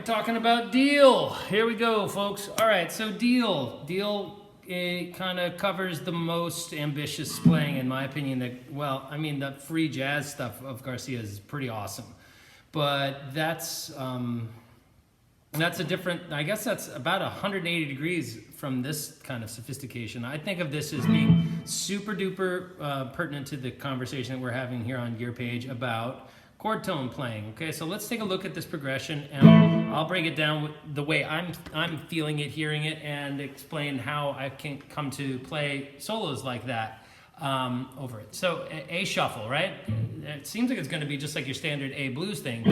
Talking about deal. Here we go, folks. All right, so deal. It kind of covers the most ambitious playing, in my opinion. The free jazz stuff of Garcia's is pretty awesome, but that's a different. I guess that's about 180 degrees from this kind of sophistication. I think of this as being super duper pertinent to the conversation that we're having here on Gear Page about chord tone playing. Okay, so let's take a look at this progression, and I'll break it down the way I'm feeling it, hearing it, and explain how I can come to play solos like that over it. So A shuffle, right? It seems like it's going to be just like your standard A blues thing.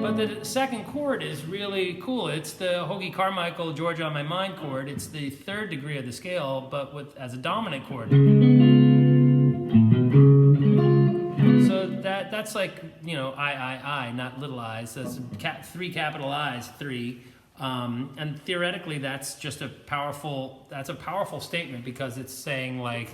But the second chord is really cool. It's the Hoagie Carmichael Georgia on My Mind chord. It's the third degree of the scale, but as a dominant chord. So that's like, I, not little i's. That's three capital I's, three. And theoretically, that's just a powerful statement, because it's saying like,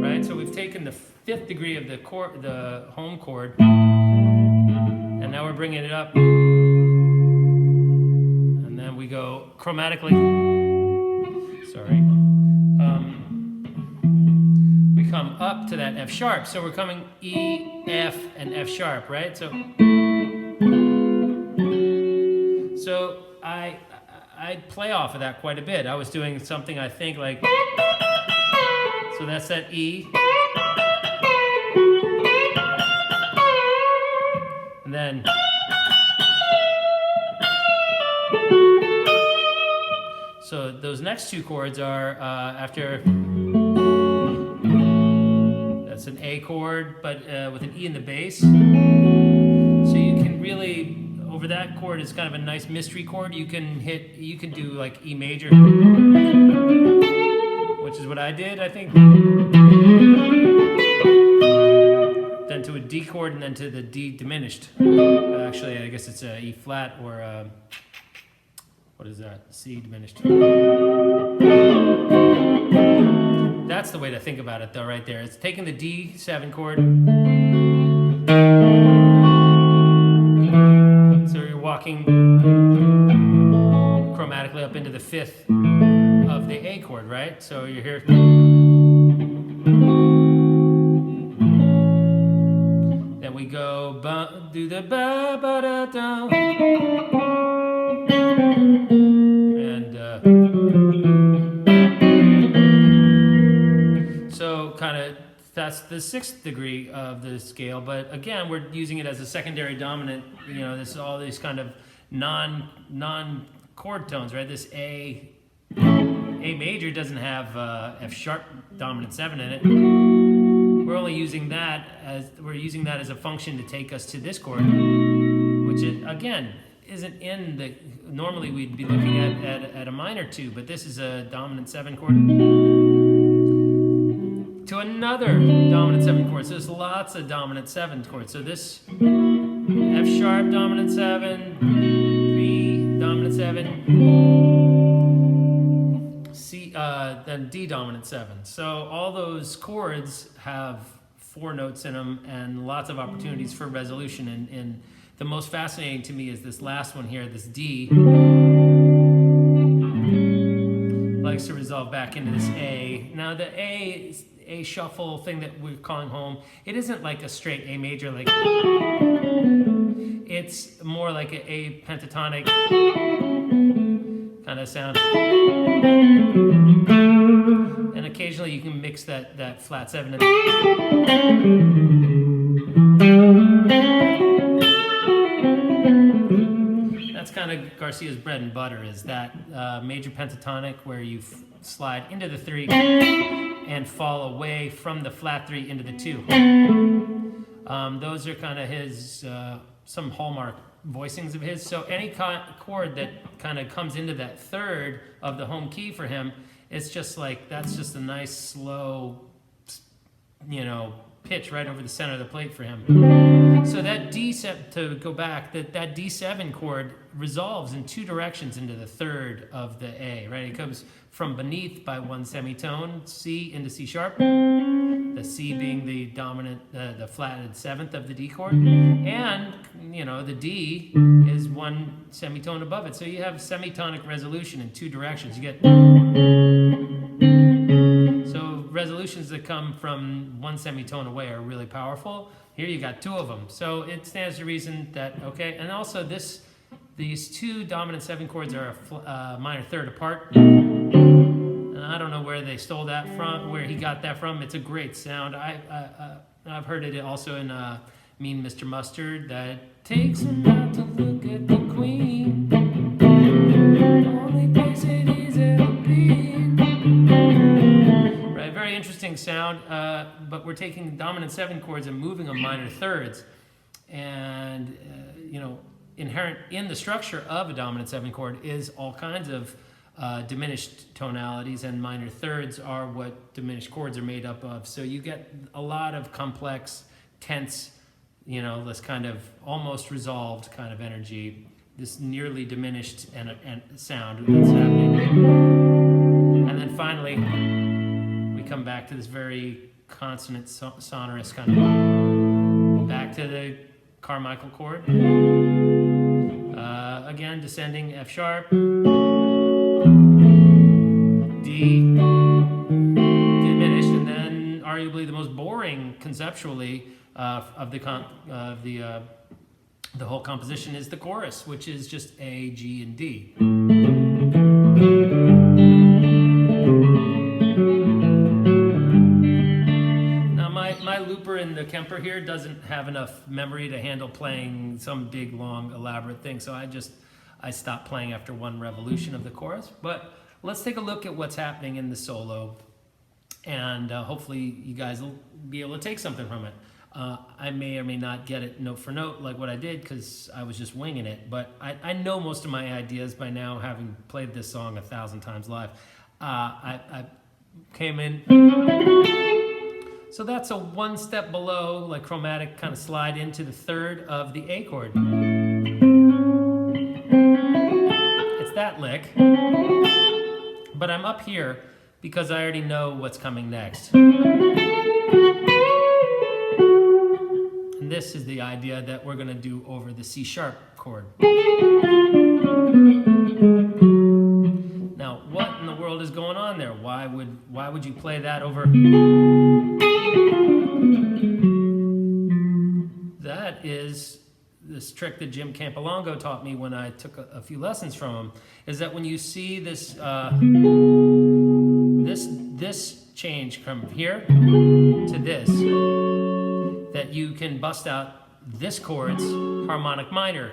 right? So we've taken the fifth degree of the home chord, and now we're bringing it up, and then we go chromatically. We come up to that F sharp, so we're coming E, F, and F sharp, right? So I play off of that quite a bit. I was doing something, I think, like, so that's that E, and then so those next two chords are after. That's an A chord, but with an E in the bass. So you can really, over that chord is kind of a nice mystery chord. You can do like E major, which is what I did, I think. Then to a D chord, and then to the D diminished. Actually, I guess it's a E flat or what is that? C diminished. That's the way to think about it, though, right there. It's taking the D7 chord. So you're walking chromatically up into the fifth of the A chord, right? So you're here. Then we go do the ba ba da da. And so kind of that's the sixth degree of the scale, but again, we're using it as a secondary dominant. This is all these kind of non chord tones, right? This A major doesnn't have F sharp dominant 7 in it. We're only using that as a function to take us to this chord, which again isn't in the. Normally we'd be looking at a minor 2, but this is a dominant 7 chord to another dominant 7 chord. So there's lots of dominant 7 chords. So this F sharp dominant 7, B dominant 7, C, then D dominant 7. So all those chords have 4 notes in them and lots of opportunities for resolution. And the most fascinating to me is this last one here, this D. Likes to resolve back into this A. Now the A shuffle thing that we're calling home, it isn't like a straight A major, like it's more like an A pentatonic kind of sound. And occasionally you can mix that flat 7 in. kind of Garcia's bread and butter, is that major pentatonic where you slide into the 3 and fall away from the flat 3 into the 2. Those are kind of his, some hallmark voicings of his. So any chord that kind of comes into that 3rd of the home key for him, it's just like, that's just a nice slow, you know, pitch right over the center of the plate for him. So that D7, to go back, that D7 chord resolves in 2 directions into the 3rd of the A, right? It comes from beneath by 1 semitone, C into C sharp, the C being the dominant, the flatted 7th of the D chord, and, you know, the D is 1 semitone above it. So you have semitonic resolution in 2 directions. You get, so resolutions that come from 1 semitone away are really powerful. Here you got 2 of them. So it stands to reason that, okay, and also these 2 dominant 7 chords are a minor 3rd apart. And I don't know where they stole that from, where he got that from. It's a great sound. I've heard it also in Mean Mr. Mustard, that takes him out to look at the Queen. Only place it is ever been. Right, very interesting sound, but we're taking dominant 7 chords and moving them minor 3rds. And, you know, inherent in the structure of a dominant 7 chord is all kinds of diminished tonalities, and minor 3rds are what diminished chords are made up of. So you get a lot of complex, tense, you know, this kind of almost resolved kind of energy, this nearly diminished and sound that's happening. And then finally, we come back to this very consonant, sonorous kind of, back to the Carmichael chord. Again, descending F sharp, D diminished, and then arguably the most boring conceptually of the whole composition is the chorus, which is just A, G, and D. Now my looper in the Kemper here doesn't have enough memory to handle playing some big, long, elaborate thing, so I stopped playing after 1 revolution of the chorus. But let's take a look at what's happening in the solo, and hopefully you guys will be able to take something from it. I may or may not get it note for note like what I did, because I was just winging it, but I know most of my ideas by now, having played this song 1,000 times live. I came in, so that's a 1 step below, like chromatic kind of slide into the 3rd of the A chord. It's that lick, but I'm up here because I already know what's coming next. And this is the idea that we're going to do over the C sharp chord. Now, what in the world is going on there? Why would you play that over? That is this trick that Jim Campolongo taught me when I took a few lessons from him, is that when you see this this change from here to this, that you can bust out this chord's harmonic minor.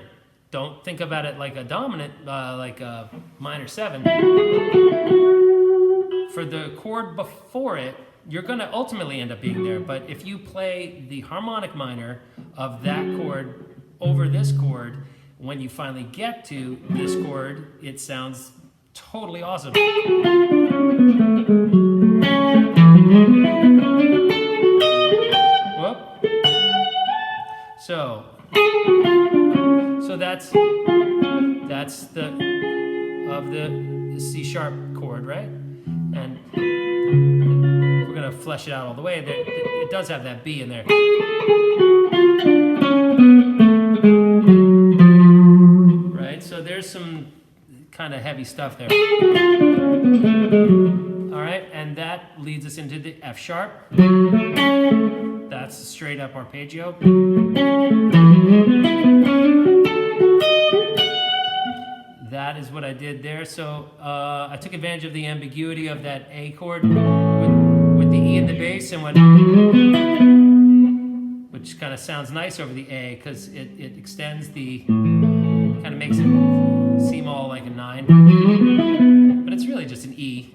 Don't think about it like a dominant, like a minor 7. For the chord before it, you're going to ultimately end up being there, but if you play the harmonic minor of that chord over this chord, when you finally get to this chord, it sounds totally awesome. Whoop. So that's the C sharp chord, right? And we're gonna flesh it out all the way. It does have that B in there. Right, so there's some kind of heavy stuff there. All right, and that leads us into the F sharp. That's a straight up arpeggio. That is what I did there. So I took advantage of the ambiguity of that A chord with the E in the bass, and which kind of sounds nice over the A, because it extends the, kind of makes it small like a 9, but it's really just an E.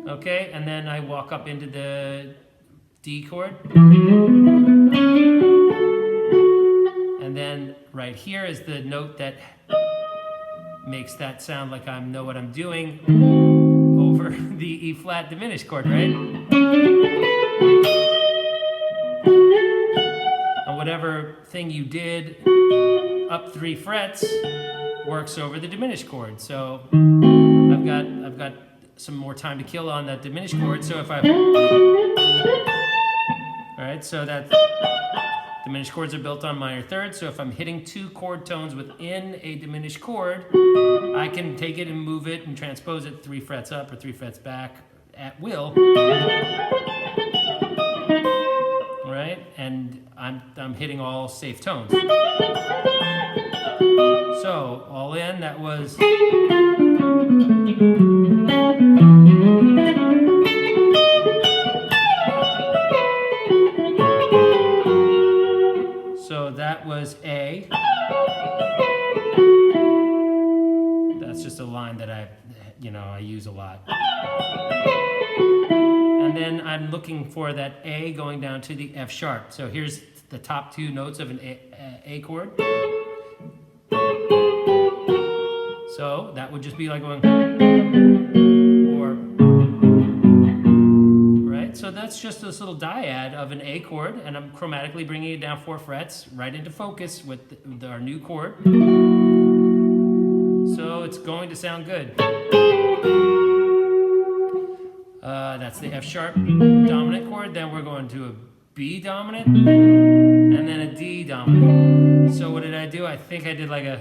Okay, and then I walk up into the D chord. And then right here is the note that makes that sound like I know what I'm doing over the E flat diminished chord, right? And whatever thing you did up 3 frets works over the diminished chord. So I've got some more time to kill on that diminished chord. So if I, all right, so that diminished chords are built on minor thirds. So if I'm hitting 2 chord tones within a diminished chord, I can take it and move it and transpose it 3 frets up or 3 frets back at will. All right, and I'm hitting all safe tones. So all in, that was. So that was A. That's just a line that I use a lot. And then I'm looking for that A going down to the F sharp. So here's the top 2 notes of an A chord. So that would just be like going, or, right? So that's just this little dyad of an A chord, and I'm chromatically bringing it down 4 frets right into focus with our new chord. So it's going to sound good. That's the F sharp dominant chord. Then we're going to a B dominant, and then a D dominant. So what did I do? I think I did like a...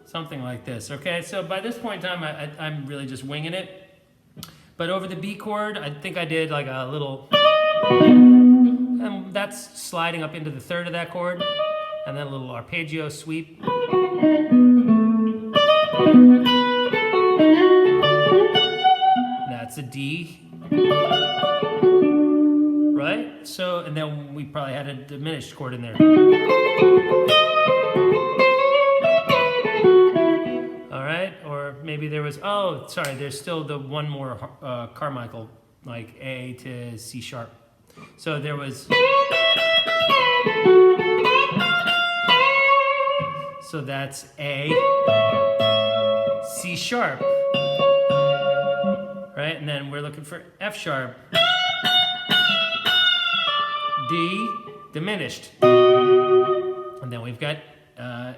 something like this, okay? So by this point in time, I'm really just winging it. But over the B chord, I think I did like a little... and that's sliding up into the 3rd of that chord. And then a little arpeggio sweep. That's a D. Right? So, and then we probably had a diminished chord in there. All right, or maybe there was, oh, sorry, there's still the one more Carmichael, like A to C sharp. So there was, so that's A, C sharp, right? And then we're looking for F sharp, D, diminished. And then we've got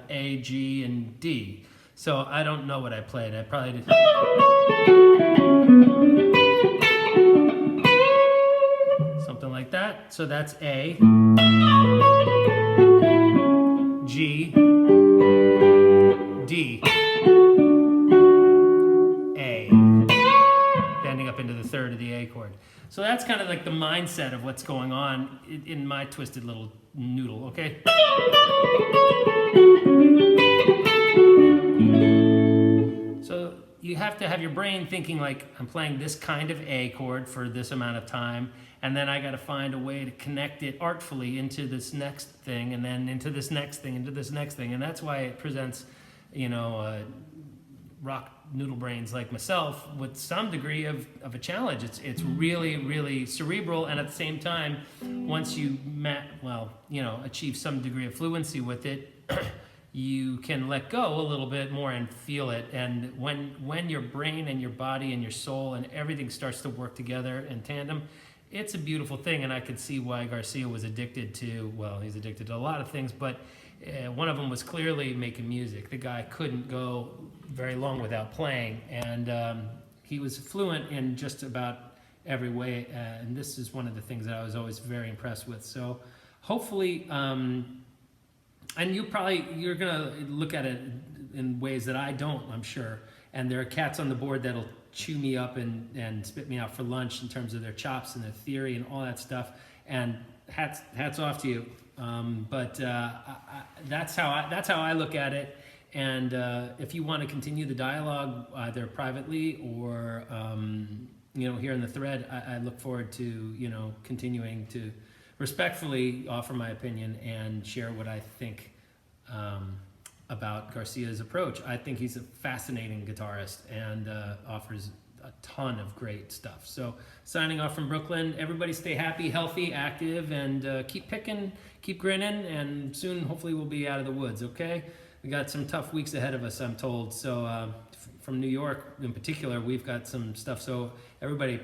A, G, and D. So I don't know what I played. I probably did. Something like that. So that's A, G, D, A, bending up into the 3rd of the A chord. So that's kind of like the mindset of what's going on in my twisted little noodle, okay? So you have to have your brain thinking like, I'm playing this kind of A chord for this amount of time, and then I got to find a way to connect it artfully into this next thing, and then into this next thing, into this next thing. And that's why it presents, rock noodle brains like myself with some degree of a challenge. It's really, really cerebral, and at the same time, once you achieve some degree of fluency with it, you can let go a little bit more and feel it. And when your brain and your body and your soul and everything starts to work together in tandem, it's a beautiful thing. And I could see why Garcia was addicted to, well, he's addicted to a lot of things, but one of them was clearly making music. The guy couldn't go very long without playing, and he was fluent in just about every way, and this is one of the things that I was always very impressed with. So hopefully, and you're gonna look at it in ways that I don't, I'm sure, and there are cats on the board that'll chew me up and spit me out for lunch in terms of their chops and their theory and all that stuff, and hats off to you. But that's how I look at it, And if you want to continue the dialogue, either privately or here in the thread, I look forward to continuing to respectfully offer my opinion and share what I think about Garcia's approach. I think he's a fascinating guitarist and offers a ton of great stuff. So signing off from Brooklyn, everybody stay happy, healthy, active, and keep picking, keep grinning, and soon hopefully we'll be out of the woods, okay? We got some tough weeks ahead of us, I'm told. So from New York in particular, we've got some stuff. So everybody,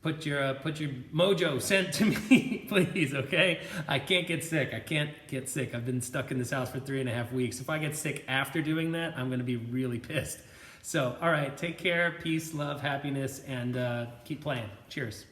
put your mojo sent to me, please, okay? I can't get sick. I can't get sick. I've been stuck in this house for 3.5 weeks. If I get sick after doing that, I'm going to be really pissed. So, all right, take care, peace, love, happiness, and keep playing. Cheers.